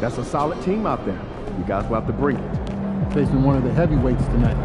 That's a solid team out there. You guys will have to bring it. Facing one of the heavyweights tonight.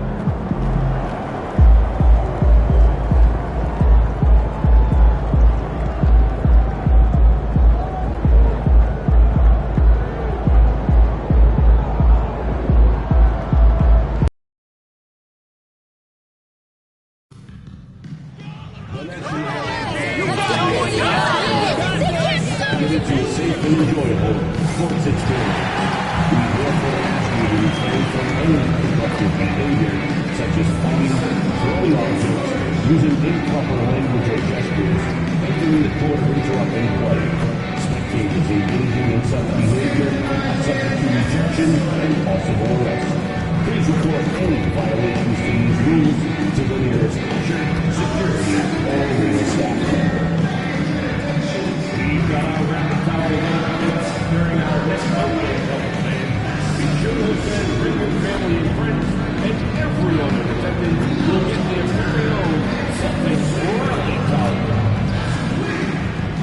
Using improper language or gestures, entering the court or interrupting play. Spectators engaging in such behavior are subject to rejection and possible arrest. Please report any violations to these rules to the nearest usher, security, or arena staff member. We've got our rapid fire event during our next update. Be sure to send bring your family and friends, and everyone in attendance will get their very own something swirly color.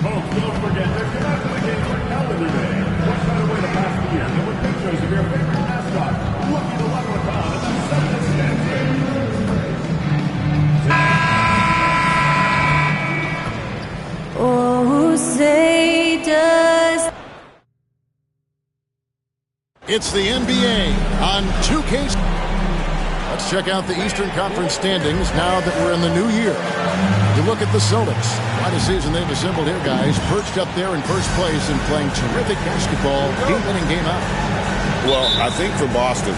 Folks, don't forget, there's another game for Calendar Day. What better way to pass the year than with pictures of your favorite mascot looking to level a con at the Celtics Stanford. Oh, say does. It's the NBA on 2K. Let's check out the Eastern Conference standings now that we're in the new year. You look at the Celtics. Quite a season they've assembled here, guys. Perched up there in first place and playing terrific basketball game in and game out. Well, I think for Boston,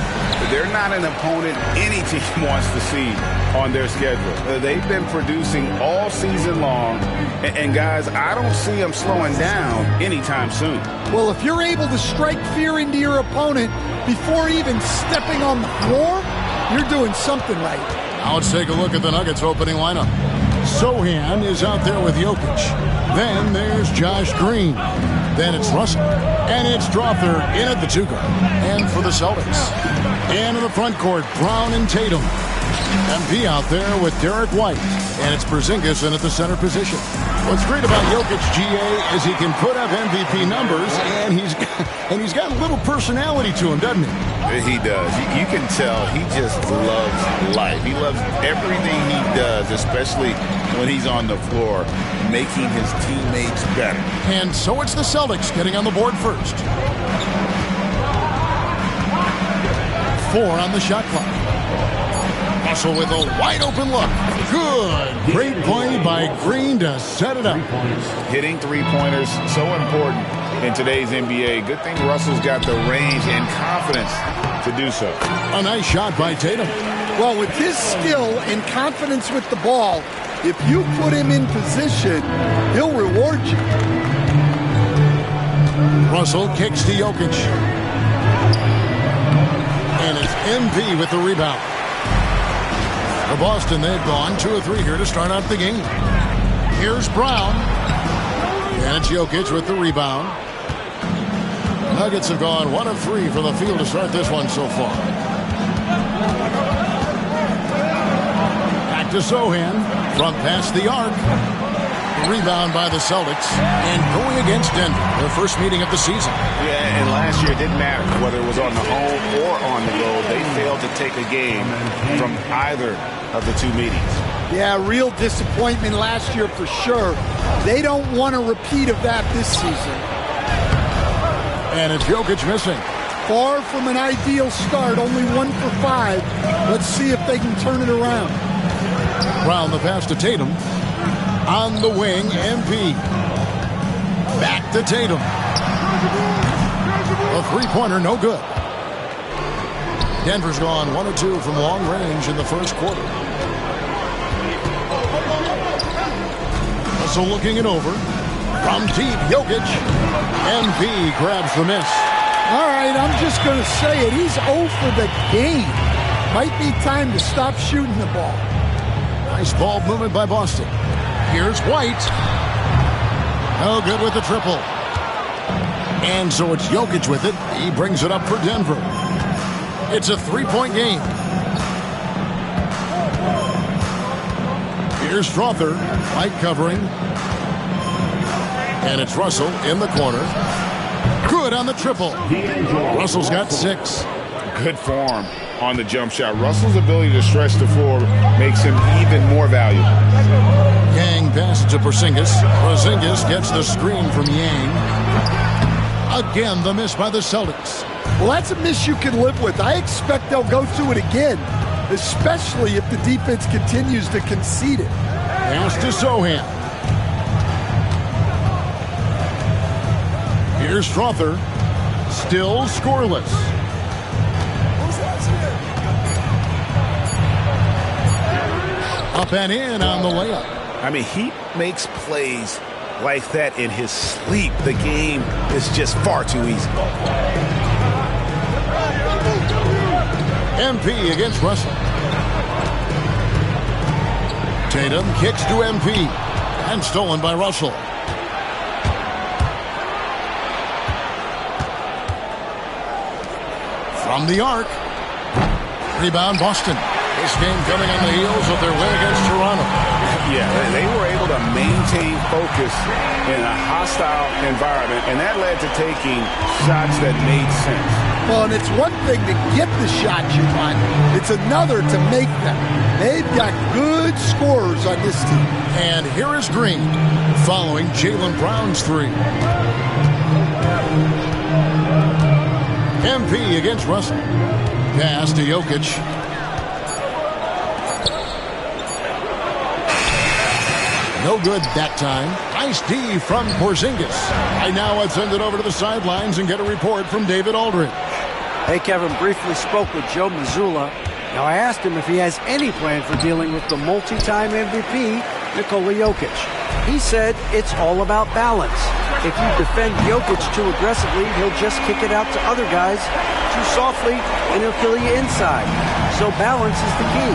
they're not an opponent any team wants to see on their schedule. They've been producing all season long. And guys, I don't see them slowing down anytime soon. Well, if you're able to strike fear into your opponent before even stepping on the floor, you're doing something right. Now let's take a look at the Nuggets opening lineup. Sohan is out there with Jokic. Then there's Josh Green. Then it's Russell. And it's Strawther in at the 2 guard. And for the Celtics. And in the front court, Brown and Tatum. MP out there with Derek White. And it's Porzingis in at the center position. What's great about Jokic, GA, is he can put up MVP numbers, and he's got a little personality to him, doesn't he? He does. You can tell he just loves life. He loves everything he does, especially when he's on the floor, making his teammates better. And so it's the Celtics getting on the board first. 4 on the shot clock. Russell with a wide open look. Good. Great play by Green to set it up. Hitting three-pointers, so important in today's NBA. Good thing Russell's got the range and confidence to do so. A nice shot by Tatum. Well, with his skill and confidence with the ball, if you put him in position, he'll reward you. Russell kicks to Jokic. And it's MP with the rebound. For Boston, they've gone 2 of 3 here to start out the game. Here's Brown. And it's Jokic with the rebound. Nuggets have gone 1 of 3 from the field to start this one so far. Back to Sohan. Front past the arc. Rebound by the Celtics. And going against Denver, their first meeting of the season. Yeah, and last year it didn't matter whether it was on the home or on the road. They failed to take a game from either of the 2 meetings. Yeah, real disappointment last year for sure. They don't want a repeat of that this season. And it's Jokic missing. Far from an ideal start, only 1 for 5. Let's see if they can turn it around. Brown the pass to Tatum. On the wing, MP. Back to Tatum. A three-pointer, no good. Denver's gone 1 of 2 from long range in the first quarter. Russell looking it over. From deep, Jokic. MP grabs the miss. All right, I'm just going to say it. He's 0 for the game. Might be time to stop shooting the ball. Nice ball movement by Boston. Here's White. No good with the triple. And so it's Jokic with it. He brings it up for Denver. It's a 3-point game. Here's Strawther. White covering. And it's Russell in the corner. Good Good on the triple. Russell's got 6. Good form on the jump shot. Russell's ability to stretch the floor makes him even more valuable. Yang passes to Porzingis. Porzingis gets the screen from Yang. Again, the miss by the Celtics. Well, that's a miss you can live with. I expect they'll go to it again, especially if the defense continues to concede it. Pass to Sohan. Here's Strother. Still scoreless. Up and in on the layup. I mean, he makes plays like that in his sleep. The game is just far too easy. MP against Russell. Tatum kicks to MP. And stolen by Russell. From the arc. Rebound Boston. This game coming on the heels of their win against Toronto. Yeah, they were able to maintain focus in a hostile environment, and that led to taking shots that made sense. Well, and it's one thing to get the shots you want. It's another to make them. They've got good scorers on this team. And here is Green following Jaylen Brown's 3. MP against Russell. Pass to Jokic. No good that time. Nice D from Porzingis. Right now, let's send it over to the sidelines and get a report from David Aldridge. Hey, Kevin, briefly spoke with Joe Mazzulla. Now, I asked him if he has any plan for dealing with the multi-time MVP, Nikola Jokic. He said it's all about balance. If you defend Jokic too aggressively, he'll just kick it out to other guys too softly, and he'll kill you inside. So balance is the key.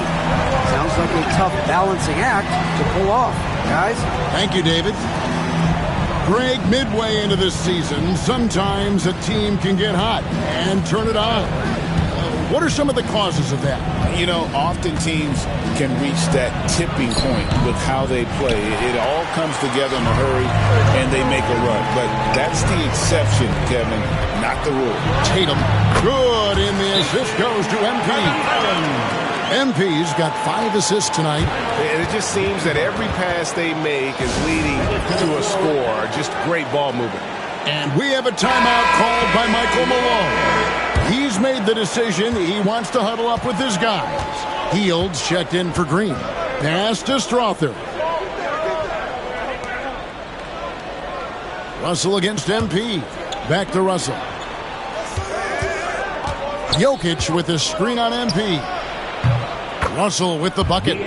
Sounds like a tough balancing act to pull off, guys. Thank you, David. Greg, midway into this season, sometimes a team can get hot and turn it on. What are some of the causes of that? You know, often teams can reach that tipping point with how they play. It all comes together in a hurry, and they make a run. But that's the exception, Kevin, not the rule. Tatum, good in the assist goes to MP. MP's got 5 assists tonight. And it just seems that every pass they make is leading to a score. Just great ball movement. And we have a timeout called by Michael Malone. He's made the decision. He wants to huddle up with his guys. Fields checked in for Green. Pass to Strother. Russell against MP. Back to Russell. Jokic with the screen on MP. Russell with the bucket.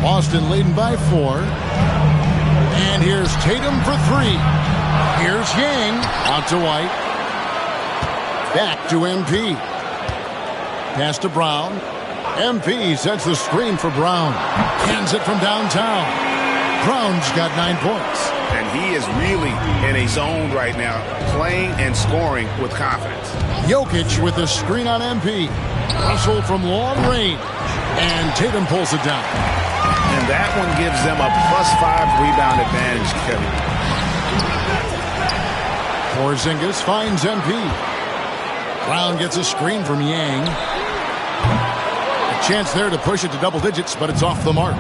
Boston leading by 4. And here's Tatum for 3. Here's Yang out to White. Back to MP. Pass to Brown. MP sets the screen for Brown. Hands it from downtown. Brown's got 9 points. And he is really in a zone right now, playing and scoring with confidence. Jokic with the screen on MP. Russell from long range. And Tatum pulls it down. And that one gives them a +5 rebound advantage, Kevin. Porzingis finds MP. Brown gets a screen from Yang. A chance there to push it to double digits, but it's off the mark.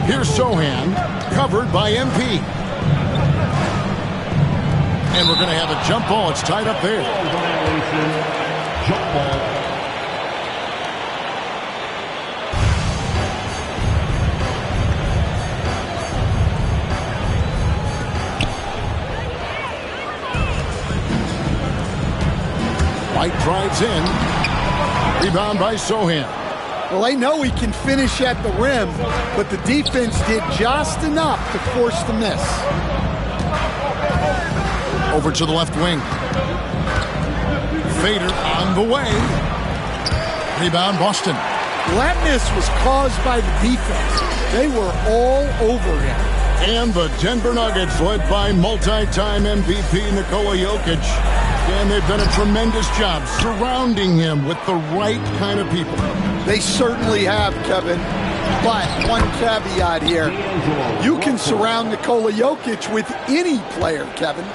Here's Sohan, covered by MP. And we're going to have a jump ball. It's tied up there. Jump ball. White drives in. Rebound by Sohan. Well, I know he can finish at the rim, but the defense did just enough to force the miss. Over to the left wing. Fader on the way. Rebound Boston. That miss was caused by the defense. They were all over him. And the Denver Nuggets, led by multi-time MVP Nikola Jokic. And they've done a tremendous job surrounding him with the right kind of people. They certainly have, Kevin. But one caveat here, you can surround Nikola Jokic with any player, Kevin,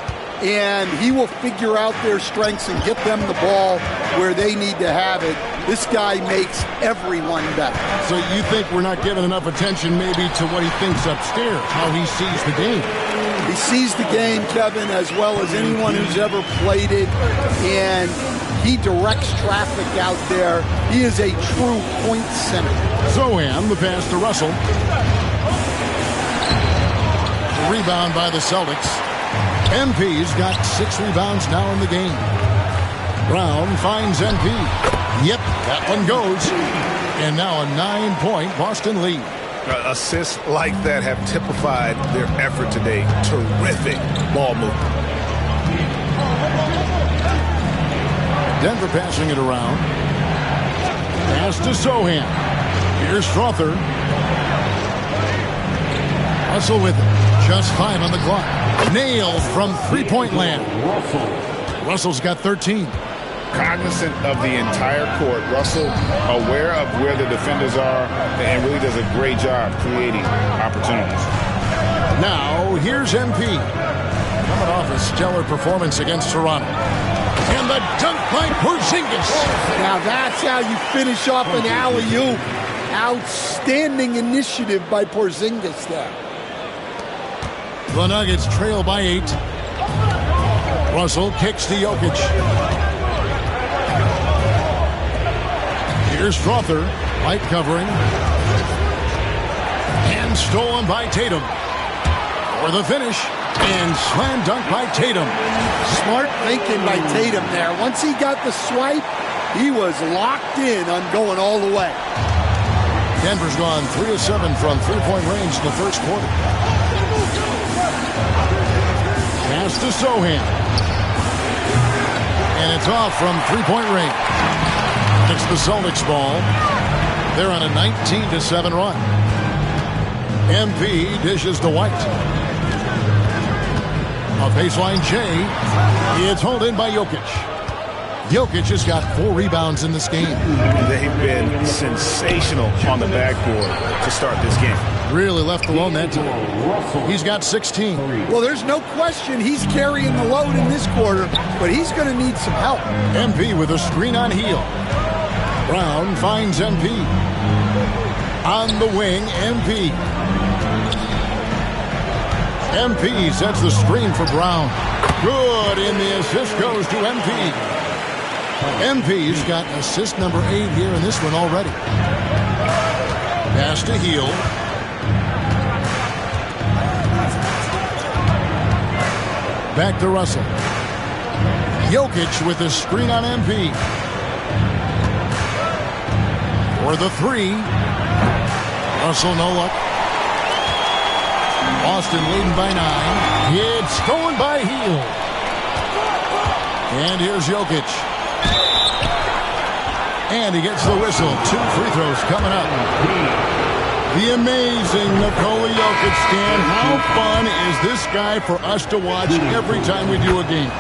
and he will figure out their strengths and get them the ball where they need to have it. This guy makes everyone better. So you think we're not giving enough attention maybe to what he thinks upstairs, how he sees the game? He sees the game, Kevin, as well as anyone who's ever played it, and he directs traffic out there. He is a true point center. Zohan, the pass to Russell. The rebound by the Celtics. MP's got 6 rebounds now in the game. Brown finds MP. Yep, that one goes. And now a 9-point Boston lead. Assists like that have typified their effort today. Terrific ball movement. Denver passing it around. Pass to Zohan. Here's Strother. Russell with it. Just 5 on the clock. Nailed from three-point land. Russell's got 13. Cognizant of the entire court. Russell aware of where the defenders are and really does a great job creating opportunities. Now, here's MP. Coming off a stellar performance against Toronto. And the dunk by Porzingis. Now that's how you finish off an alley-oop. Outstanding initiative by Porzingis there. The Nuggets trail by 8. Russell kicks to Jokic. Here's Strother, light covering. And stolen by Tatum. For the finish. And slam dunk by Tatum. Smart thinking by Tatum there. Once he got the swipe, he was locked in on going all the way. Denver's gone 3 of 7 from three-point range in the first quarter. Pass to Zohan. And it's off from three-point range. It's the Celtics ball. They're on a 19-7 run. MP dishes to White. A baseline J. It's hauled in by Jokic. Jokic has got 4 rebounds in this game. They've been sensational on the backboard to start this game. Really left alone that time. He's got 16. Well, there's no question he's carrying the load in this quarter, but he's going to need some help. MP with a screen on heel. Brown finds MP. On the wing, MP. MP sets the screen for Brown. Good, and the assist goes to MP. MP's got assist number 8 here in this one already. Pass to heel. Back to Russell. Jokic with the screen on MP. For the 3. Russell no luck. Boston leading by 9. It's stolen by Hield. And here's Jokic. And he gets the whistle. 2 free throws coming up. The amazing Nikola Jokic, Stan. How fun is this guy for us to watch every time we do a game?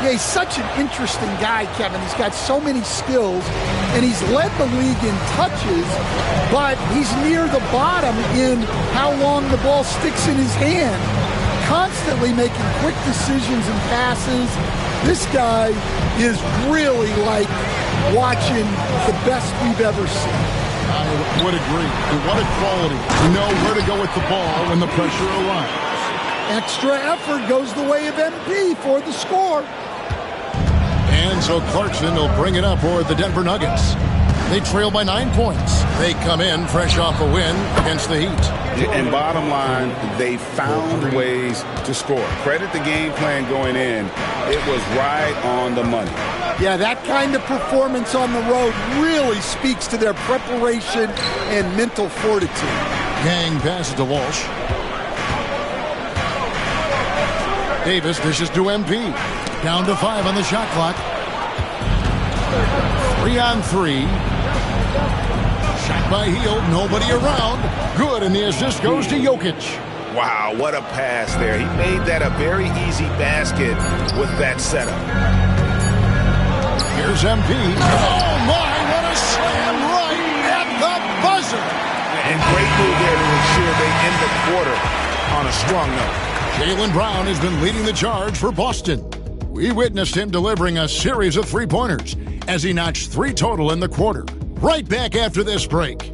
Yeah, he's such an interesting guy, Kevin. He's got so many skills, and he's led the league in touches, but he's near the bottom in how long the ball sticks in his hand. Constantly making quick decisions and passes. This guy is really like watching the best we've ever seen. I would agree. And what a quality to know where to go with the ball when the pressure arrives. Extra effort goes the way of MP for the score. And so Clarkson will bring it up for the Denver Nuggets. They trail by 9 points. They come in fresh off a win against the Heat. And bottom line, they found ways to score. Credit the game plan going in. It was right on the money. Yeah, that kind of performance on the road really speaks to their preparation and mental fortitude. Gang passes to Walsh. Davis dishes to MP. Down to 5 on the shot clock. 3 on 3. Shot by Hield. Nobody around. Good, and the assist goes to Jokic. Wow, what a pass there. He made that a very easy basket with that setup. Here's MP. Oh, my, what a slam right at the buzzer. And great on a strong note. Jaylen Brown has been leading the charge for Boston. We witnessed him delivering a series of three-pointers as he notched 3 total in the quarter. Right back after this break.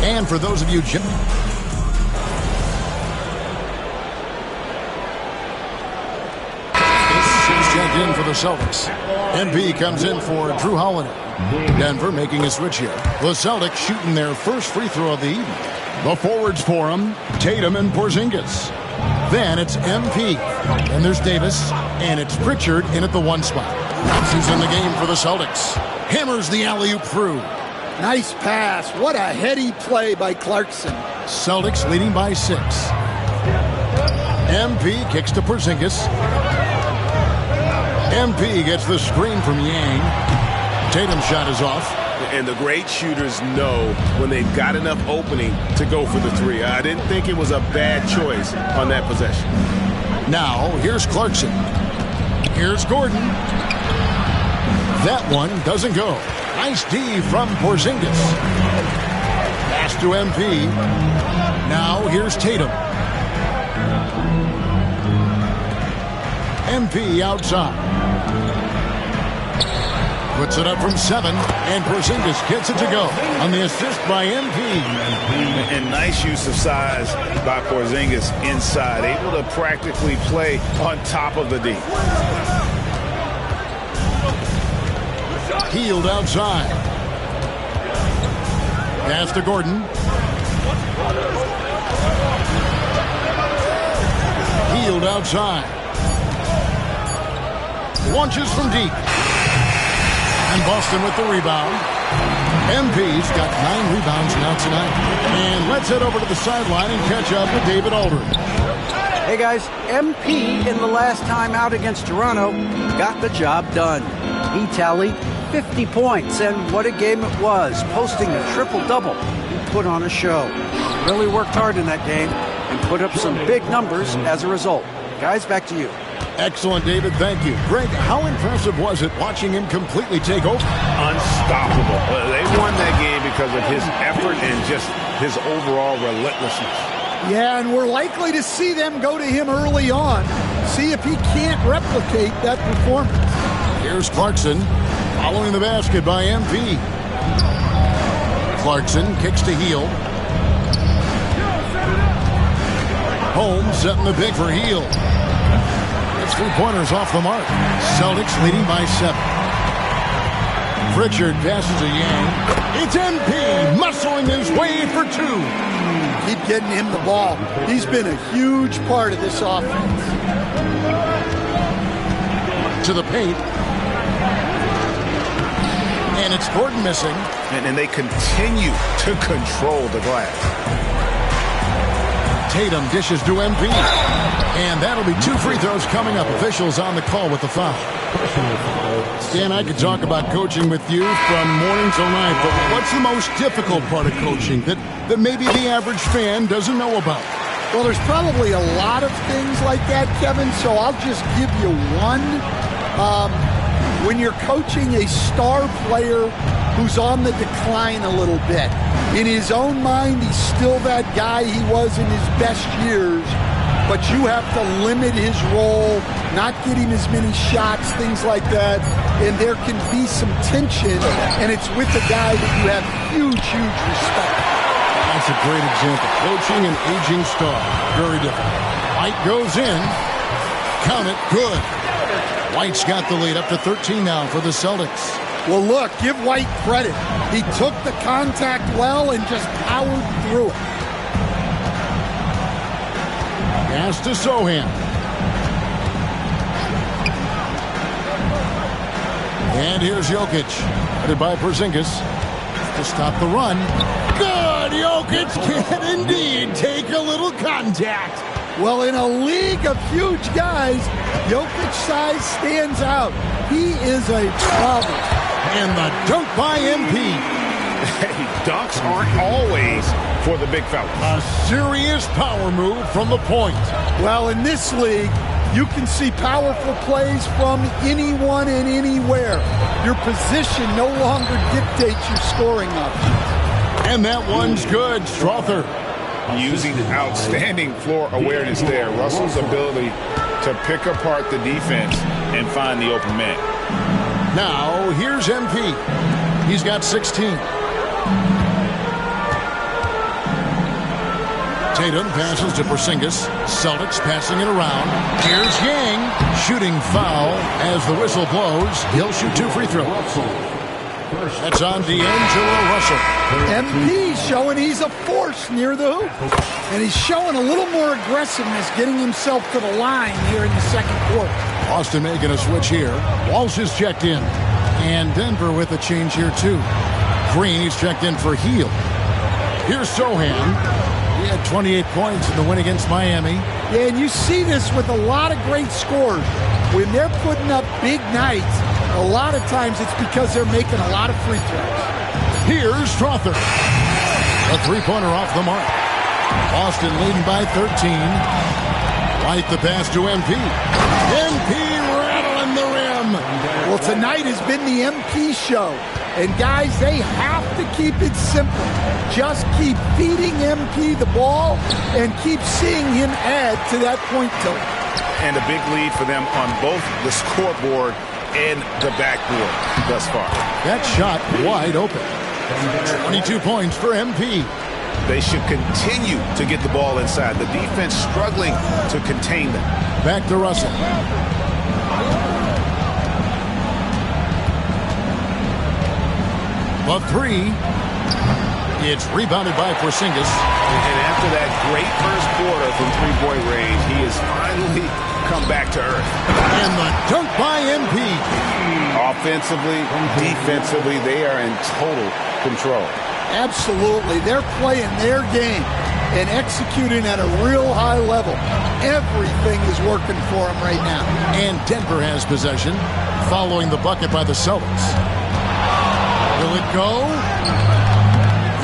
And for those of you... Checked in for the Celtics. MP comes in for Drew Holiday. Denver making a switch here. The Celtics shooting their first free throw of the evening. The forwards for him, Tatum and Porzingis. Then it's MP. And there's Davis. And it's Pritchard in at the 1 spot. He's in the game for the Celtics. Hammers the alley-oop through. Nice pass. What a heady play by Clarkson. Celtics leading by 6. MP kicks to Porzingis. MP gets the screen from Yang. Tatum's shot is off. And the great shooters know when they've got enough opening to go for the 3. I didn't think it was a bad choice on that possession. Now, here's Clarkson. Here's Gordon. That one doesn't go. Nice D from Porzingis. Pass to MP. Now, here's Tatum. MP outside. Puts it up from 7, and Porzingis gets it to go on the assist by MP. And nice use of size by Porzingis inside, able to practically play on top of the D. Healed outside. Pass to Gordon. Healed outside. Launches from deep. And Boston with the rebound. MP's got 9 rebounds now tonight. And let's head over to the sideline and catch up with David Aldridge. Hey guys, MP in the last time out against Toronto got the job done. He tallied 50 points, and what a game it was, posting a triple-double. He put on a show. Really worked hard in that game and put up some big numbers as a result. Guys, back to you. Excellent, David. Thank you. Greg, how impressive was it watching him completely take over? Unstoppable. They won that game because of his effort and just his overall relentlessness. Yeah, and we're likely to see them go to him early on. See if he can't replicate that performance. Here's Clarkson following the basket by MP. Clarkson kicks to Heel. Holmes setting the pick for Heel. It's 3-pointers off the mark. Celtics leading by 7. Pritchard passes to Yang. It's MP muscling his way for 2. Keep getting him the ball. He's been a huge part of this offense. To the paint. And it's Gordon missing. And they continue to control the glass. Tatum dishes to MP. And that'll be 2 free throws coming up. Officials on the call with the foul. Stan, I could talk about coaching with you from morning till night, but what's the most difficult part of coaching that maybe the average fan doesn't know about? Well, there's probably a lot of things like that, Kevin, so I'll just give you one. When you're coaching a star player who's on the decline a little bit, in his own mind, he's still that guy he was in his best years, but you have to limit his role, not get him as many shots, things like that, and there can be some tension, and it's with a guy that you have huge, huge respect. That's a great example. Coaching an aging star. Very different. White goes in. Count it. Good. White's got the lead up to 13 now for the Celtics. Well, look, give White credit. He took the contact well and just powered through it. Pass to Sohan. And here's Jokic. Headed by Porzingis to stop the run. Good! Jokic can indeed take a little contact. Well, in a league of huge guys, Jokic's size stands out. He is a problem. And the dunk by MP. Hey, dunks aren't always for the big fella. A serious power move from the point. Well, in this league, You can see powerful plays from anyone and anywhere. Your position no longer dictates your scoring options. And that one's good. Strother using outstanding floor awareness there. Russell's ability to pick apart the defense and find the open man. Now, here's MP. He's got 16. Tatum passes to Porzingis. Celtics passing it around. Here's Yang. Shooting foul as the whistle blows. He'll shoot 2 free throws. That's on D'Angelo Russell. MP showing he's a force near the hoop. And he's showing a little more aggressiveness, getting himself to the line here in the second quarter. Austin making a switch here. Walsh is checked in. And Denver with a change here, too. Green, he's checked in for Heel. Here's Sohan. He had 28 points in the win against Miami. Yeah, and you see this with a lot of great scores. When they're putting up big nights, a lot of times it's because they're making a lot of free throws. Here's Strother. A three-pointer off the mark. Boston leading by 13. Right the pass to MP. MP rattling the rim. Well, tonight has been the MP show. And guys, they have to keep it simple. Just keep feeding MP the ball and keep seeing him add to that point total. And a big lead for them on both the scoreboard and the backboard thus far. That shot wide open. 22 points for MP. They should continue to get the ball inside. The defense struggling to contain them. Back to Russell. Of 3. It's rebounded by Porzingis. And after that great first quarter from three-point range, he has finally come back to earth. And the dunk by MP. Offensively, defensively, they are in total control. Absolutely. They're playing their game and executing at a real high level. Everything is working for them right now. And Denver has possession, following the bucket by the Celtics. Will it go?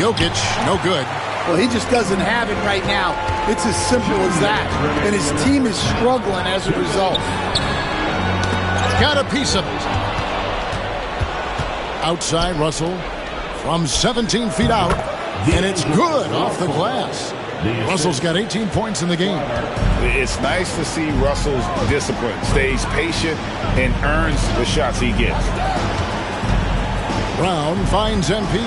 Jokic, no good. Well, he just doesn't have it right now. It's as simple as that. And his team is struggling as a result. Got a piece of it. Outside Russell from 17 feet out. And it's good off the glass. Russell's got 18 points in the game. It's nice to see Russell's discipline. Stays patient and earns the shots he gets. Brown finds MP.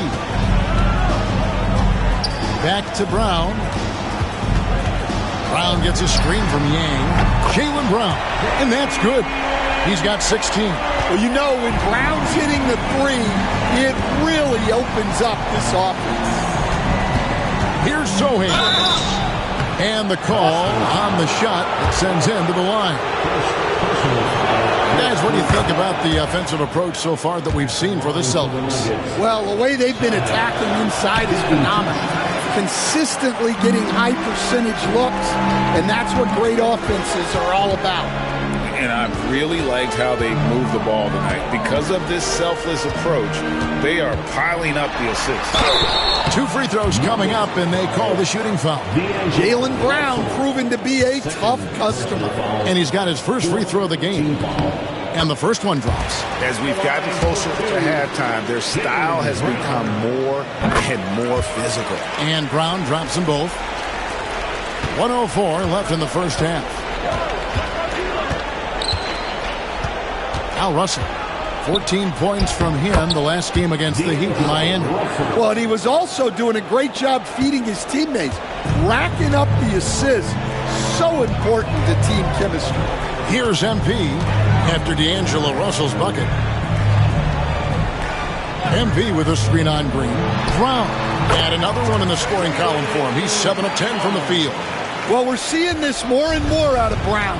Back to Brown. Brown gets a screen from Yang. Jaylen Brown. And that's good. He's got 16. Well, you know, when Brown's hitting the 3, it really opens up this offense. Here's Sohan. And the call on the shot that sends him to the line. Guys, what do you think about the offensive approach so far that we've seen for the Celtics? Well, the way they've been attacking inside is phenomenal. Consistently getting high percentage looks, and that's what great offenses are all about. And I've really liked how they moved the ball tonight. Because of this selfless approach, they are piling up the assists. 2 free throws coming up, and they call the shooting foul. Jaylen Brown proven to be a tough customer. And he's got his first free throw of the game. And the first one drops. As we've gotten closer to halftime, their style has become more and more physical. And Brown drops them both. 1:04 left in the first half. Al Russell, 14 points from him the last game against the Heat in Miami. Well, and he was also doing a great job feeding his teammates, racking up the assists. So important to team chemistry. Here's MP after D'Angelo Russell's bucket. MP with a screen on Green. Brown had another one in the scoring column for him. He's 7 of 10 from the field. Well, we're seeing this more and more out of Brown.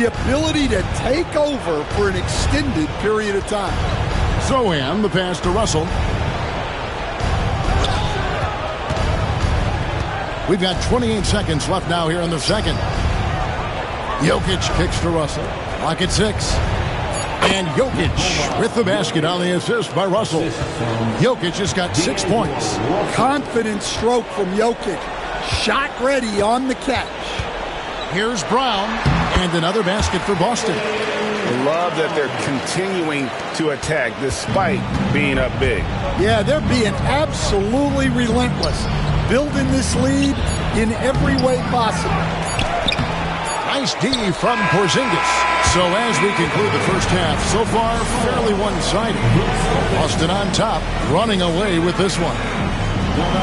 The ability to take over for an extended period of time. Sohan, the pass to Russell. We've got 28 seconds left now here in the second. Jokic kicks to Russell. Clock at 6. And Jokic with the basket on the assist by Russell. Jokic has got 6 points. Confident stroke from Jokic. Shot ready on the catch. Here's Brown. And another basket for Boston. Love that they're continuing to attack despite being up big. Yeah, they're being absolutely relentless, building this lead in every way possible. Nice D from Porzingis. So as we conclude the first half, so far fairly one-sided. Boston on top, running away with this one.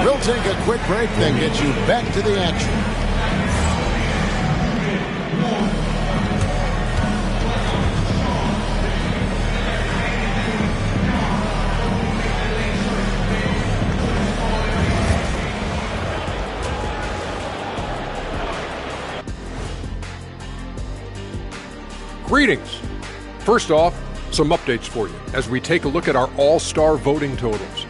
We'll take a quick break, then get you back to the action. Greetings. First off, some updates for you as we take a look at our all-star voting totals.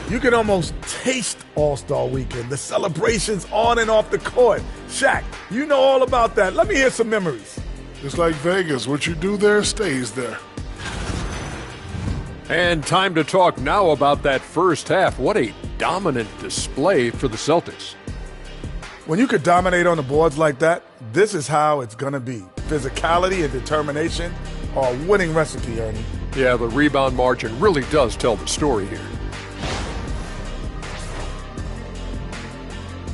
You can almost taste All-Star Weekend, the celebrations on and off the court. Shaq, you know all about that. Let me hear some memories. It's like Vegas. What you do there stays there. And time to talk now about that first half. What a dominant display for the Celtics. When you could dominate on the boards like that, this is how it's going to be. Physicality and determination are a winning recipe, Ernie. Yeah, the rebound margin really does tell the story here.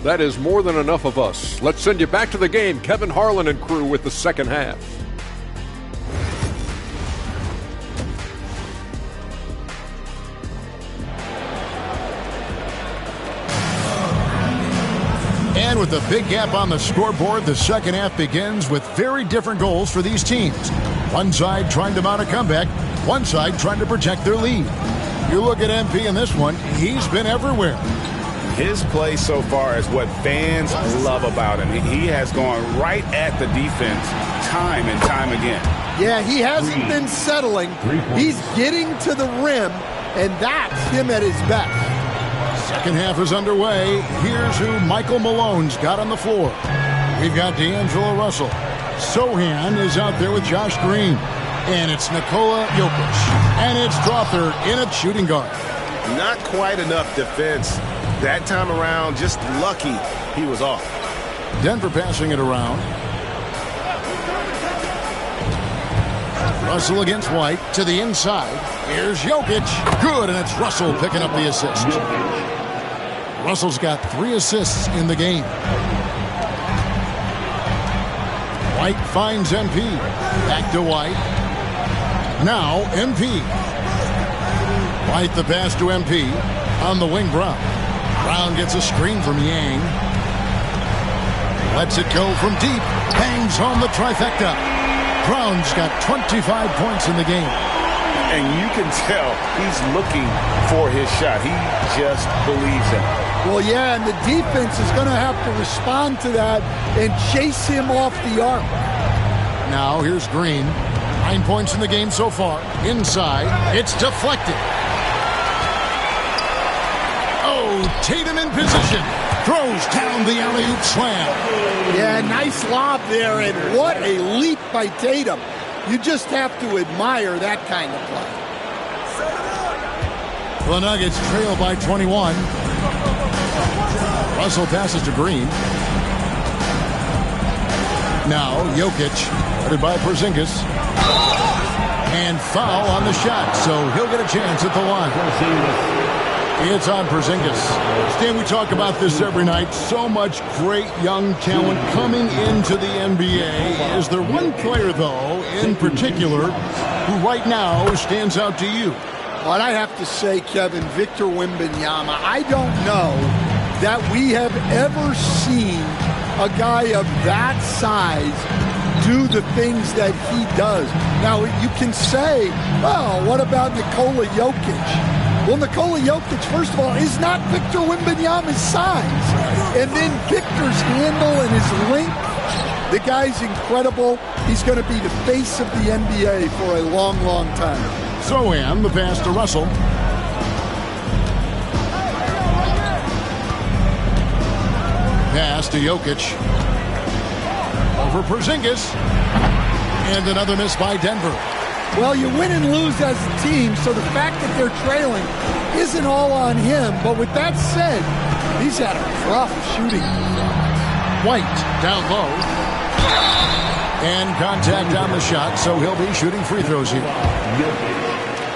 That is more than enough of us. Let's send you back to the game. Kevin Harlan and crew with the second half. And with a big gap on the scoreboard, the second half begins with very different goals for these teams. One side trying to mount a comeback, one side trying to protect their lead. You look at MP in this one, he's been everywhere. His play so far is what fans love about him. He has gone right at the defense time and time again. Yeah, he hasn't been settling. He's getting to the rim, and that's him at his best. Second half is underway. Here's who Michael Malone's got on the floor. We've got D'Angelo Russell. Sohan is out there with Josh Green. And it's Nikola Jokic. And it's Drawther in at shooting guard. Not quite enough defense that time around. Just lucky he was off. Denver passing it around. Russell against White to the inside. Here's Jokic. Good, and it's Russell picking up the assist. Russell's got 3 assists in the game. White finds MP. Back to White. Now MP. White the pass to MP. On the wing, Brown. Brown gets a screen from Yang. Lets it go from deep. Hangs home the trifecta. Brown's got 25 points in the game. And you can tell he's looking for his shot. He just believes in it. Well, yeah, and the defense is going to have to respond to that and chase him off the arc. Now here's Green. 9 points in the game so far. Inside. It's deflected. Oh, Tatum in position. Throws down the alley-oop slam. Yeah, nice lob there, and what a leap by Tatum. You just have to admire that kind of play. The Nuggets trail by 21. Russell passes to Green. Now Jokic, headed by Porzingis. And foul on the shot, so he'll get a chance at the line. It's on Porzingis. Stan, we talk about this every night. So much great young talent coming into the NBA. Is there one player, though, in particular, who right now stands out to you? Well, I have to say, Kevin, Victor Wembanyama. I don't know that we have ever seen a guy of that size do the things that he does. Now, you can say, well, what about Nikola Jokic? Well, Nikola Jokic, first of all, is not Victor Wembanyama's size. And then Victor's handle and his length, the guy's incredible. He's going to be the face of the NBA for a long, long time. Sohan, the pass to Russell. Pass to Jokic. Over Porzingis. And another miss by Denver. Well, you win and lose as a team, so the fact that they're trailing isn't all on him. But with that said, he's had a rough shooting. White down low. And contact on the shot, so he'll be shooting free throws here.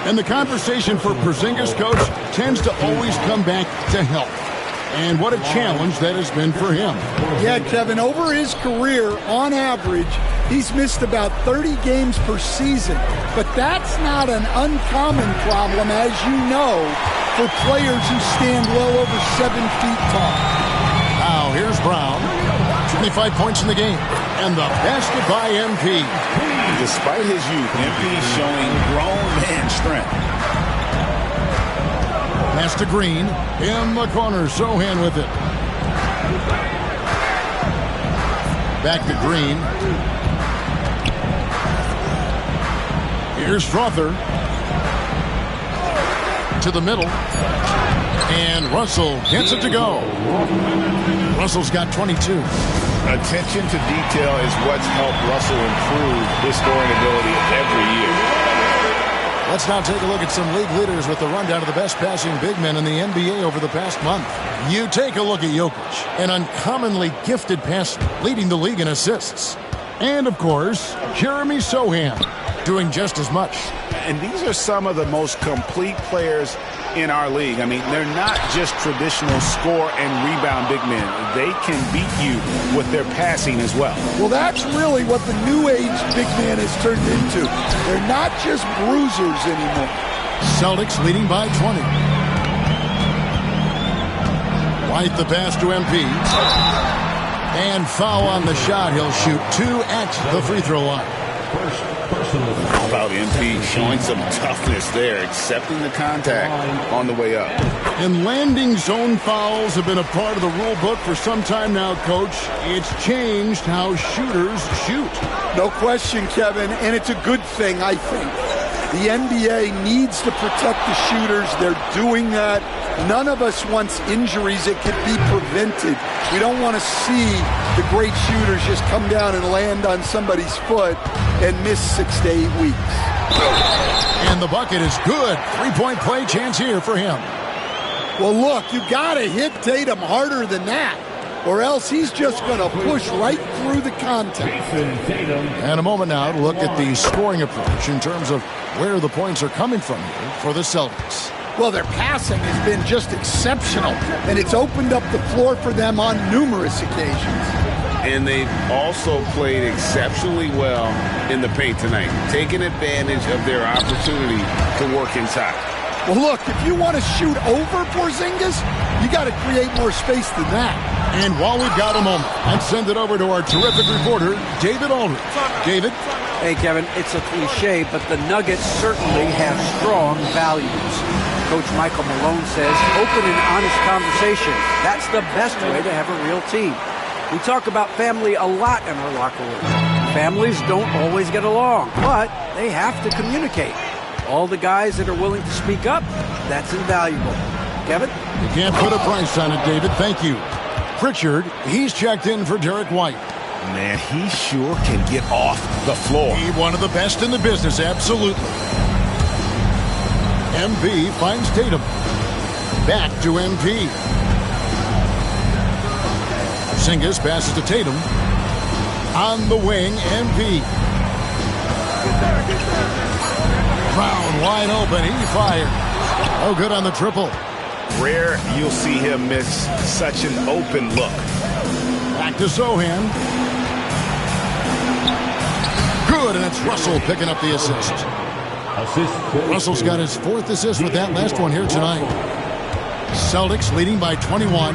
And the conversation for Porzingis, coach, tends to always come back to health. And what a challenge that has been for him. Yeah, Kevin, over his career, on average, he's missed about 30 games per season. But that's not an uncommon problem, as you know, for players who stand well over 7 feet tall. Now, here's Brown. 25 points in the game. And the basket by MP. Despite his youth, MP is showing grown man strength. Pass to Green. In the corner. Sohan with it. Back to Green. Here's Strother. To the middle. And Russell gets it to go. Russell's got 22. Attention to detail is what's helped Russell improve his scoring ability every year. Let's now take a look at some league leaders with the rundown of the best passing big men in the NBA over the past month. You take a look at Jokic, an uncommonly gifted passer, leading the league in assists. And, of course, Jeremy Sohan, doing just as much. And these are some of the most complete players in our league. I mean, they're not just traditional score and rebound big men. They can beat you with their passing as well. Well, that's really what the new age big man has turned into. They're not just bruisers anymore. Celtics leading by 20. White the pass to MP. And foul on the shot. He'll shoot 2 at the free throw line. How about MP showing some toughness there, accepting the contact on the way up. And landing zone fouls have been a part of the rule book for some time now, Coach. It's changed how shooters shoot. No question, Kevin, and it's a good thing, I think. The NBA needs to protect the shooters. They're doing that. None of us wants injuries that could be prevented. We don't want to see the great shooters just come down and land on somebody's foot and miss 6 to 8 weeks. And the bucket is good. 3-point play chance here for him. Well, look, you got to hit Tatum harder than that, or else he's just going to push right through the contact. And a moment now to look at the scoring approach in terms of where the points are coming from here for the Celtics. Well, their passing has been just exceptional, and it's opened up the floor for them on numerous occasions. And they've also played exceptionally well in the paint tonight, taking advantage of their opportunity to work inside. Well, look, if you want to shoot over Porzingis, you got to create more space than that. And while we've got a moment, let's send it over to our terrific reporter, David Aldridge. David? Hey, Kevin, it's a cliche, but the Nuggets certainly have strong values. Coach Michael Malone says open and honest conversation. That's the best way to have a real team. We talk about family a lot in our locker room. Families don't always get along, but they have to communicate. All the guys that are willing to speak up, that's invaluable. Kevin? You can't put a price on it, David. Thank you. Pritchard, he's checked in for Derek White. Man, he sure can get off the floor. He's one of the best in the business, absolutely. MP finds Tatum. Back to MP. Porzingis passes to Tatum. On the wing, MP. Brown wide open. He fires. Oh, good on the triple. Rare you'll see him miss such an open look. Back to Sohan. Good, and it's Russell picking up the assist. Russell's got his 4th assist with that last one here tonight. Celtics leading by 21.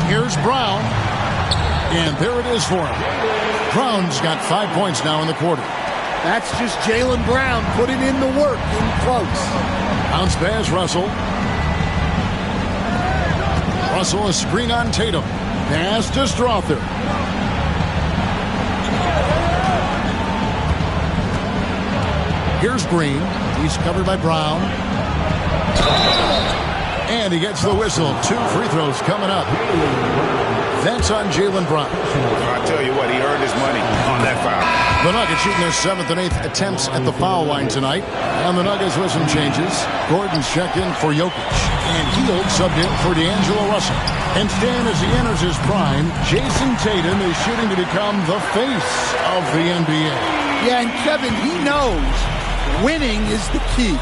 Here's Brown. And there it is for him. Brown's got 5 points now in the quarter. That's just Jaylen Brown putting in the work in close. Bounce pass, Russell. Russell, a screen on Tatum. Pass to Strother. Here's Green. He's covered by Brown. And he gets the whistle. 2 free throws coming up. That's on Jaylen Brown. I'll tell you what, he earned his money on that foul. The Nuggets shooting their 7th and 8th attempts at the foul line tonight. And the Nuggets with some changes. Gordon's checked in for Jokic. And Hield subbed in for D'Angelo Russell. And Stan, as he enters his prime, Jason Tatum is shooting to become the face of the NBA. Yeah, and Kevin, he knows winning is the key.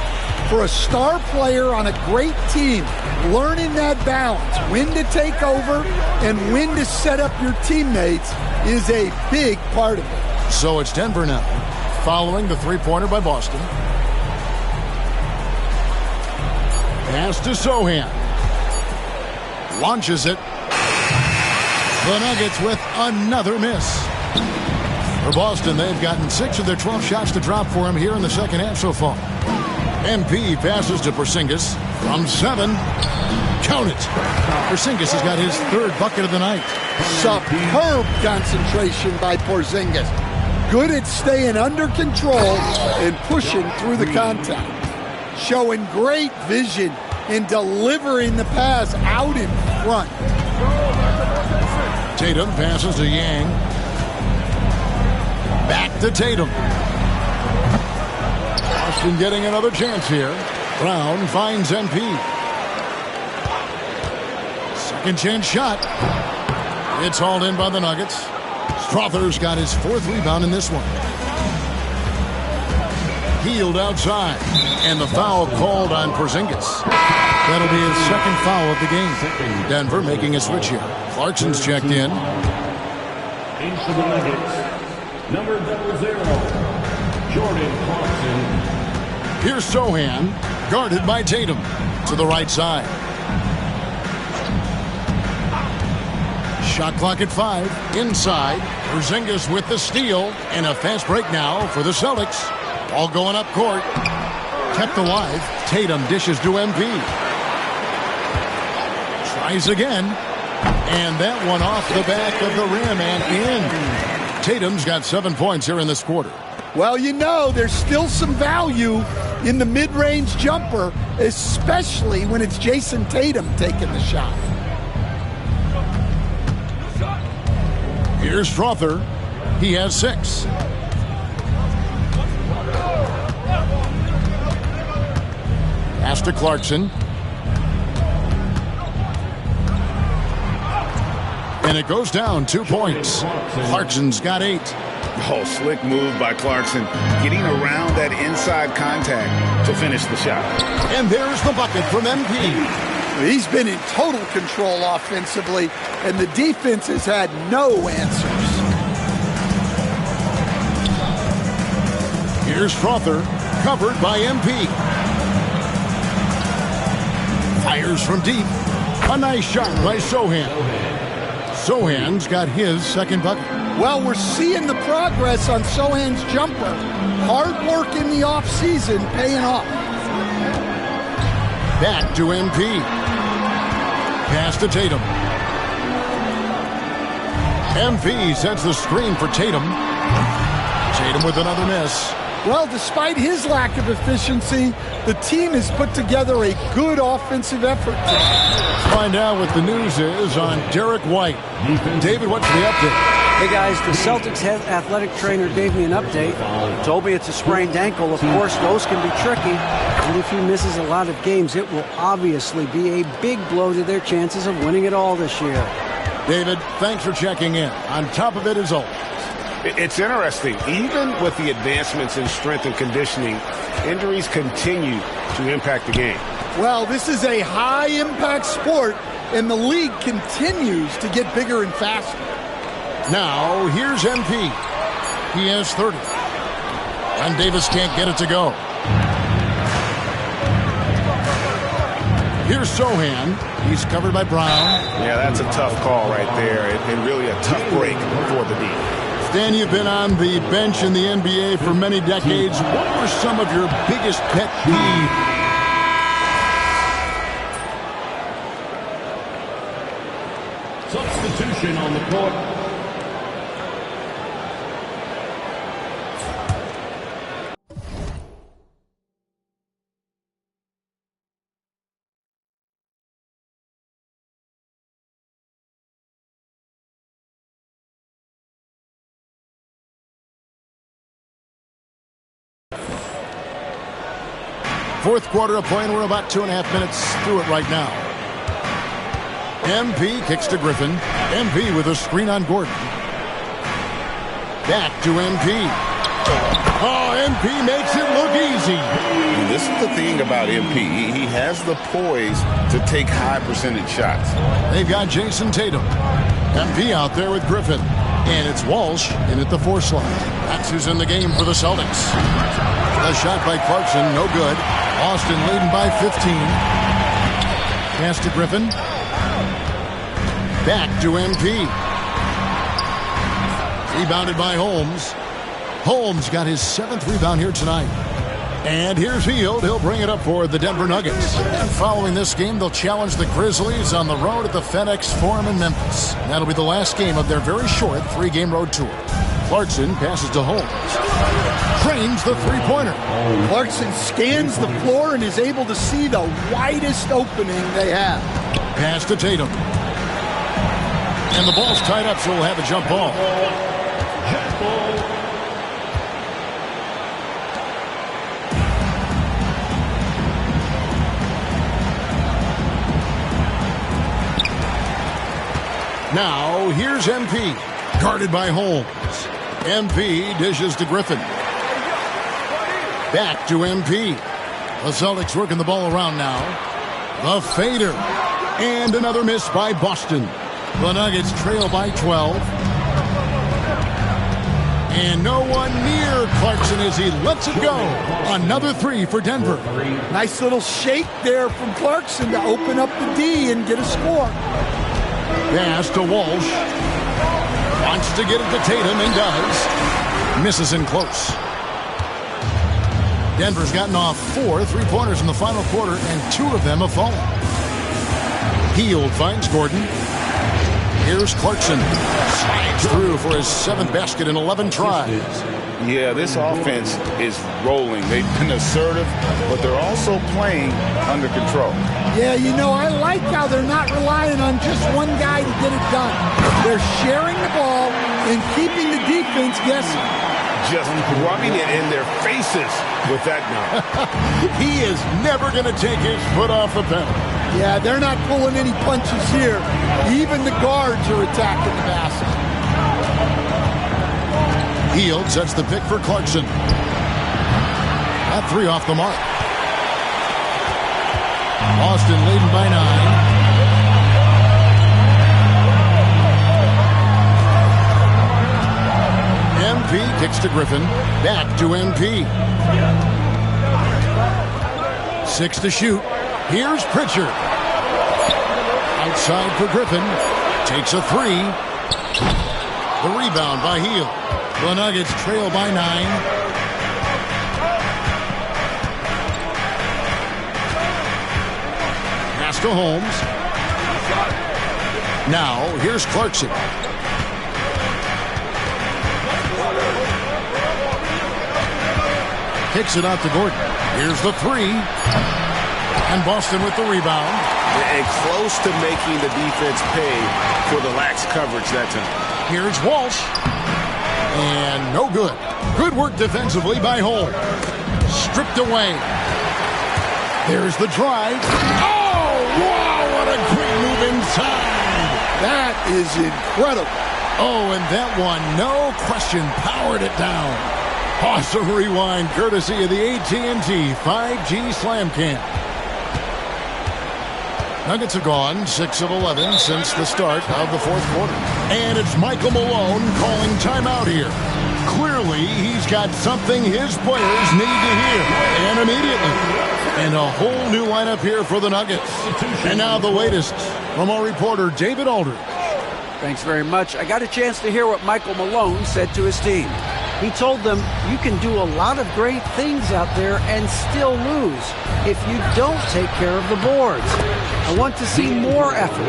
For a star player on a great team, learning that balance, when to take over and when to set up your teammates is a big part of it. So it's Denver now, following the three-pointer by Boston. Pass to Sohan. Launches it. The Nuggets with another miss. For Boston, they've gotten 6 of their 12 shots to drop for him here in the second half so far. MP passes to Porzingis from 7. Count it. Porzingis has got his 3rd bucket of the night. Superb concentration by Porzingis. Good at staying under control and pushing through the contact. Showing great vision in delivering the pass out in front. Tatum passes to Yang. Back to Tatum. Boston getting another chance here. Brown finds MP. Second chance shot. It's hauled in by the Nuggets. Strother's got his 4th rebound in this one. Hield outside. And the foul called on Porzingis. That'll be his 2nd foul of the game. Denver making a switch here. Clarkson's checked in. Into the Nuggets, number 00, Jordan Clarkson. Here's Sohan, guarded by Tatum, to the right side. Shot clock at 5, inside. Porzingis with the steal, and a fast break now for the Celtics. Ball going up court. Kept alive. Tatum dishes to MP. Tries again. And that one off the back of the rim and in. Tatum's got 7 points here in this quarter. Well, you know, there's still some value in the mid-range jumper, especially when it's Jason Tatum taking the shot. Here's Strother. He has 6. Pass to Clarkson. And it goes down 2 points. Clarkson's got 8. Oh, slick move by Clarkson, getting around that inside contact to finish the shot. And there's the bucket from MP. He's been in total control offensively, and the defense has had no answers. Here's Strother, covered by MP. Fires from deep. A nice shot by Sohan. Sohan's got his 2nd bucket. Well, we're seeing the progress on Sohan's jumper. Hard work in the offseason paying off. Back to MP. Pass to Tatum. MP sets the screen for Tatum. Tatum with another miss. Well, despite his lack of efficiency, the team has put together a good offensive effort. Let's find out what the news is on Derek White. David, what's the update? Hey guys, the Celtics head athletic trainer gave me an update. Told me it's a sprained ankle. Of course, those can be tricky. And if he misses a lot of games, it will obviously be a big blow to their chances of winning it all this year. David, thanks for checking in. On top of it as always. It's interesting. Even with the advancements in strength and conditioning, injuries continue to impact the game. Well, this is a high-impact sport, and the league continues to get bigger and faster. Now, here's MP. He has 30. And Davis can't get it to go. Here's Sohan. He's covered by Brown. Yeah, that's a tough call right there, and really a tough break for the D. Stan, you've been on the bench in the NBA for many decades. What were some of your biggest pet peeves? Substitution on the court. Fourth quarter of play, and we're about 2.5 minutes through it right now. MP kicks to Griffin. MP with a screen on Gordon. Back to MP. Oh, MP makes it look easy. And this is the thing about MP. He has the poise to take high percentage shots. They've got Jason Tatum. MP out there with Griffin. And it's Walsh in at the 4 slot. That's who's in the game for the Celtics. A shot by Clarkson, no good. Austin leading by 15. Pass to Griffin. Back to MP. Rebounded by Holmes. Holmes got his 7th rebound here tonight. And here's Hield. He'll bring it up for the Denver Nuggets. And following this game, they'll challenge the Grizzlies on the road at the FedEx Forum in Memphis. That'll be the last game of their very short 3-game road tour. Clarkson passes to Holmes. Trains the three-pointer. Clarkson scans the floor and is able to see the widest opening they have. Pass to Tatum. And the ball's tied up, so we'll have a jump ball. Now, here's MP. Guarded by Holmes. MP dishes to Griffin. Back to MP. The Celtics working the ball around now. The fader. And another miss by Boston. The Nuggets trail by 12. And no one near Clarkson as he lets it go. Another 3 for Denver. Nice little shake there from Clarkson to open up the D and get a score. Pass to Walsh. Wants to get it to Tatum and does. Misses in close. Denver's gotten off 4 3-pointers in the final quarter, and 2 of them have fallen. Hield finds Gordon. Here's Clarkson. Slides through for his 7th basket in 11 tries. Yeah, this offense is rolling. They've been assertive, but they're also playing under control. Yeah, you know, I like how they're not relying on just one guy to get it done. They're sharing the ball and keeping the defense guessing. Just rubbing it in their faces with that now. He is never going to take his foot off the pedal. Yeah, they're not pulling any punches here. Even the guards are attacking the basket. Hield sets the pick for Clarkson. That 3 off the mark. Austin leading by 9. MP kicks to Griffin. Back to MP. 6 to shoot. Here's Pritchard. Outside for Griffin. Takes a 3. The rebound by Hield. The Nuggets trail by 9. Pass to Holmes. Now, here's Clarkson. Kicks it out to Gordon. Here's the 3. And Boston with the rebound. And close to making the defense pay for the lax coverage that time. Here's Walsh. And no good. Good work defensively by Holmes. Stripped away. There's the drive. Oh, wow, what a great move inside. That is incredible. Oh, and that one, no question, powered it down. Awesome rewind courtesy of the AT&T 5G Slam Cam. Nuggets have gone 6 of 11 since the start of the fourth quarter. And it's Michael Malone calling timeout here. Clearly, he's got something his players need to hear, and immediately. And a whole new lineup here for the Nuggets. And now the latest from our reporter, David Aldridge. Thanks very much. I got a chance to hear what Michael Malone said to his team. He told them, you can do a lot of great things out there and still lose if you don't take care of the boards. I want to see more effort,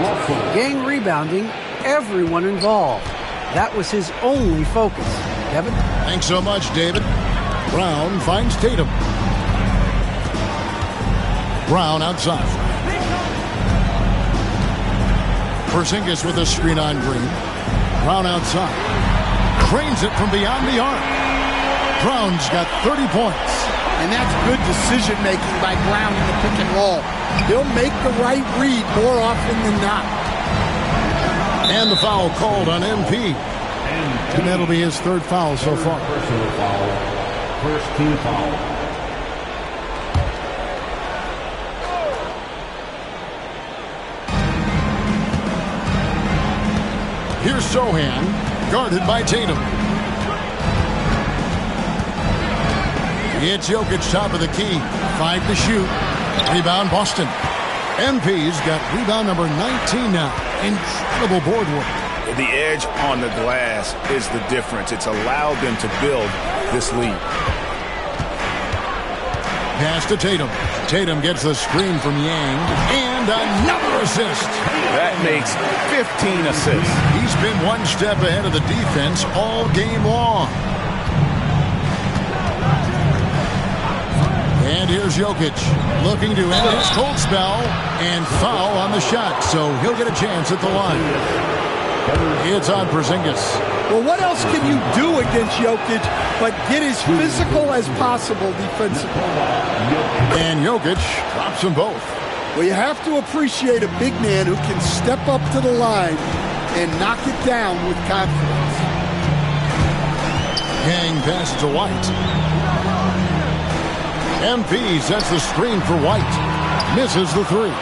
gang rebounding, everyone involved. That was his only focus. Kevin? Thanks so much, David. Brown finds Tatum. Brown outside. Porzingis with a screen on Green. Brown outside. Cranes it from beyond the arc. Brown's got 30 points. And that's good decision-making by Brown in the pick and roll. He'll make the right read more often than not. And the foul called on MP. And that'll be his third foul so far. Personal foul. First team foul. Here's Sohan, guarded by Tatum. It's Jokic, top of the key. 5 to shoot. Rebound, Boston. MP's got rebound number 19 now. Incredible board work. The edge on the glass is the difference. It's allowed them to build this lead. Pass to Tatum. Tatum gets the screen from Yang. And another assist. That makes 15 assists. He's been one step ahead of the defense all game long. And here's Jokic, looking to end his cold spell, and foul on the shot, so he'll get a chance at the line. It's on Porzingis. Well, what else can you do against Jokic but get as physical as possible defensively? And Jokic drops them both. Well, you have to appreciate a big man who can step up to the line and knock it down with confidence. Yang passes to White. MP sets the screen for White. Misses the three.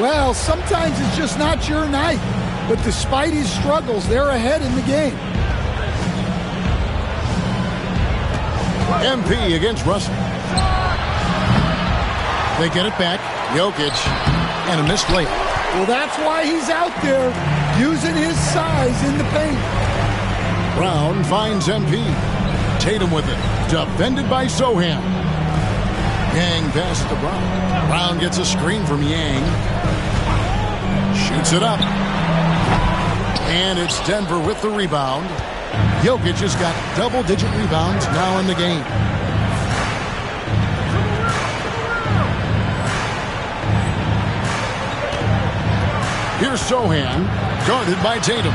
Well, sometimes it's just not your night. But despite his struggles, they're ahead in the game. MP against Russell. They get it back. Jokic. And a missed layup. Well, that's why he's out there using his size in the paint. Brown finds MP. Tatum with it. Defended by Sohan. Yang passes to Brown. Brown gets a screen from Yang. Shoots it up. And it's Denver with the rebound. Jokic has got double-digit rebounds now in the game. Here's Sohan, guarded by Tatum.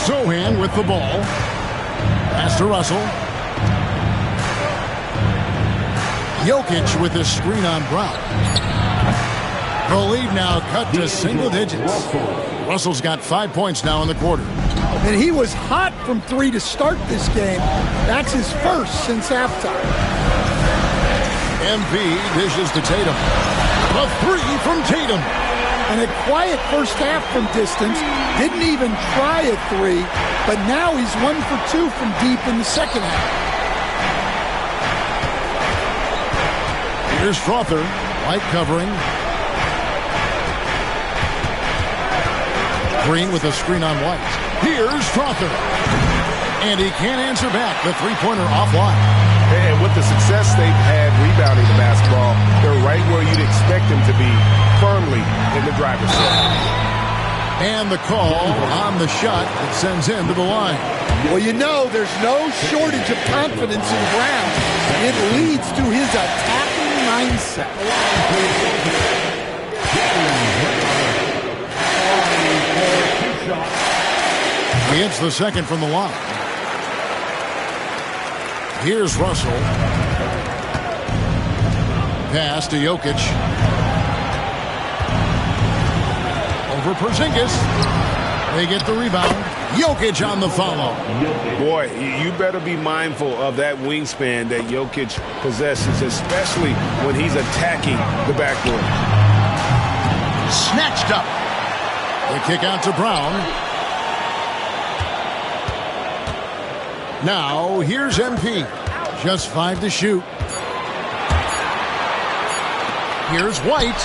Sohan with the ball. Pass to Russell. Jokic with the screen on Brown. The lead now cut to single digits. Russell's got 5 points now in the quarter. And he was hot from three to start this game. That's his first since halftime. MP dishes to Tatum. A three from Tatum. And a quiet first half from distance. Didn't even try a three, but now he's 1 for 2 from deep in the second half. Here's Strother, White covering. Green with a screen on White. Here's Strother. And he can't answer back. The three-pointer offline. And with the success they've had rebounding the basketball, they're right where you'd expect them to be, firmly in the driver's seat. And the call on the shot that sends him to the line. Well, you know, there's no shortage of confidence in Brown. It leads to his attacking mindset. He hits the second from the line. Here's Russell. Pass to Jokic. Over Porzingis. They get the rebound. Jokic on the follow. Boy, you better be mindful of that wingspan that Jokic possesses, especially when he's attacking the backboard. Snatched up. The kick out to Brown. Now, here's MP. Just 5 to shoot. Here's White.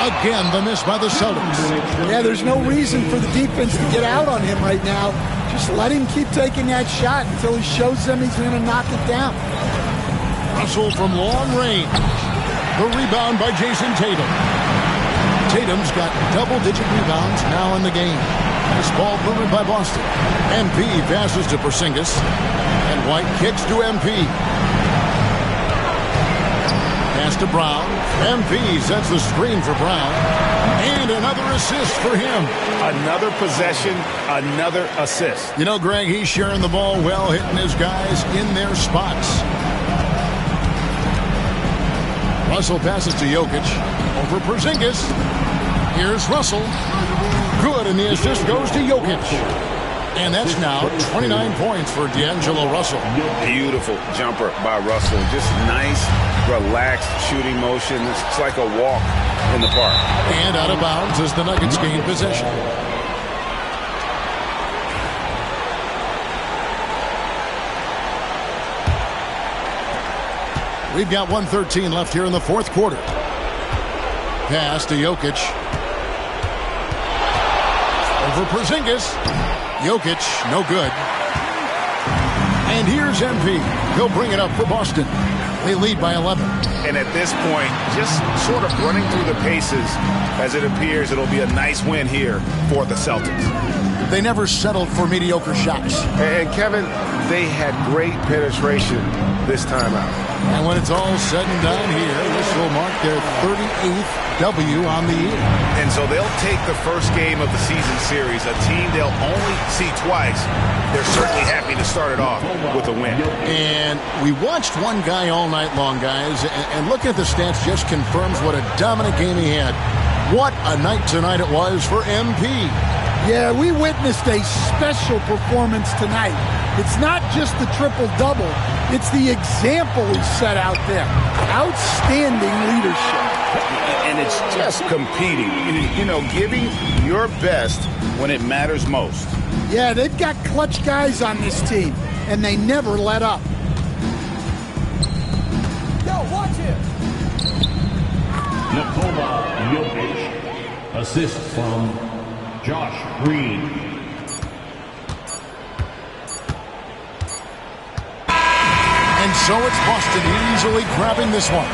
Again, the miss by the Celtics. Yeah, there's no reason for the defense to get out on him right now. Just let him keep taking that shot until he shows them he's going to knock it down. Russell from long range. The rebound by Jason Tatum. Tatum's got double-digit rebounds now in the game. This ball movement by Boston. MP passes to Porzingis. And White kicks to MP. Pass to Brown. MP sets the screen for Brown. And And another assist for him. Another possession, another assist. You know, Greg, he's sharing the ball well, hitting his guys in their spots. Russell passes to Jokic. Over Porzingis. Here's Russell. Good, and the assist goes to Jokic. And that's now 29 points for D'Angelo Russell. Beautiful jumper by Russell. Just nice, relaxed shooting motion. It's like a walk in the park. And out of bounds as the Nuggets gain possession. We've got 1:13 left here in the fourth quarter. Pass to Jokic. Over Porzingis. Jokic, no good. And here's MP. He'll bring it up for Boston. They lead by 11. And at this point, just sort of running through the paces as it appears it'll be a nice win here for the Celtics. They never settled for mediocre shots. And Kevin, they had great penetration this time out. And when it's all said and done here, this will mark their 38th W on the year. And so they'll take the first game of the season series, a team they'll only see twice. They're certainly happy to start it off with a win. And we watched one guy all night long, guys, and looking at the stats just confirms what a dominant game he had. What a night tonight it was for MP. Yeah, we witnessed a special performance tonight. It's not just the triple-double. It's the example he set out there. Outstanding leadership. And it's just competing, you know, giving your best when it matters most. Yeah, they've got clutch guys on this team, and they never let up. Yo, watch him. Nikola Jokic. Assist from Josh Green. And so it's Boston easily grabbing this one.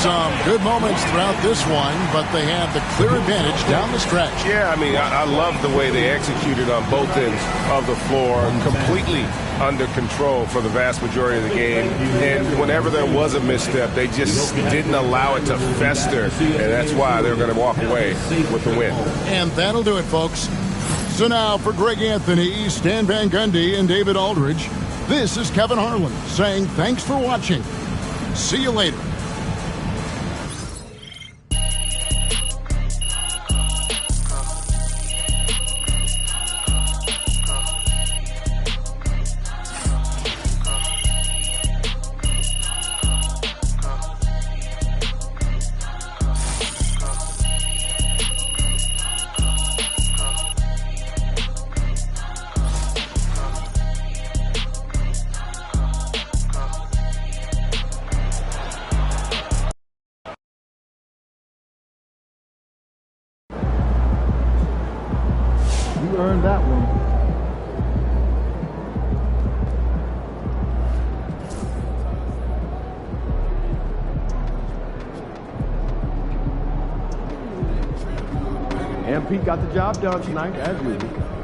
Some good moments throughout this one, but they have the clear advantage down the stretch. Yeah, I mean, I love the way they executed on both ends of the floor, completely under control for the vast majority of the game. And whenever there was a misstep, they just didn't allow it to fester, and that's why they're going to walk away with the win. And that'll do it, folks. So now for Greg Anthony, Stan Van Gundy, and David Aldridge, this is Kevin Harlan saying thanks for watching. See you later. You earned that one. MP got the job done tonight, as usual.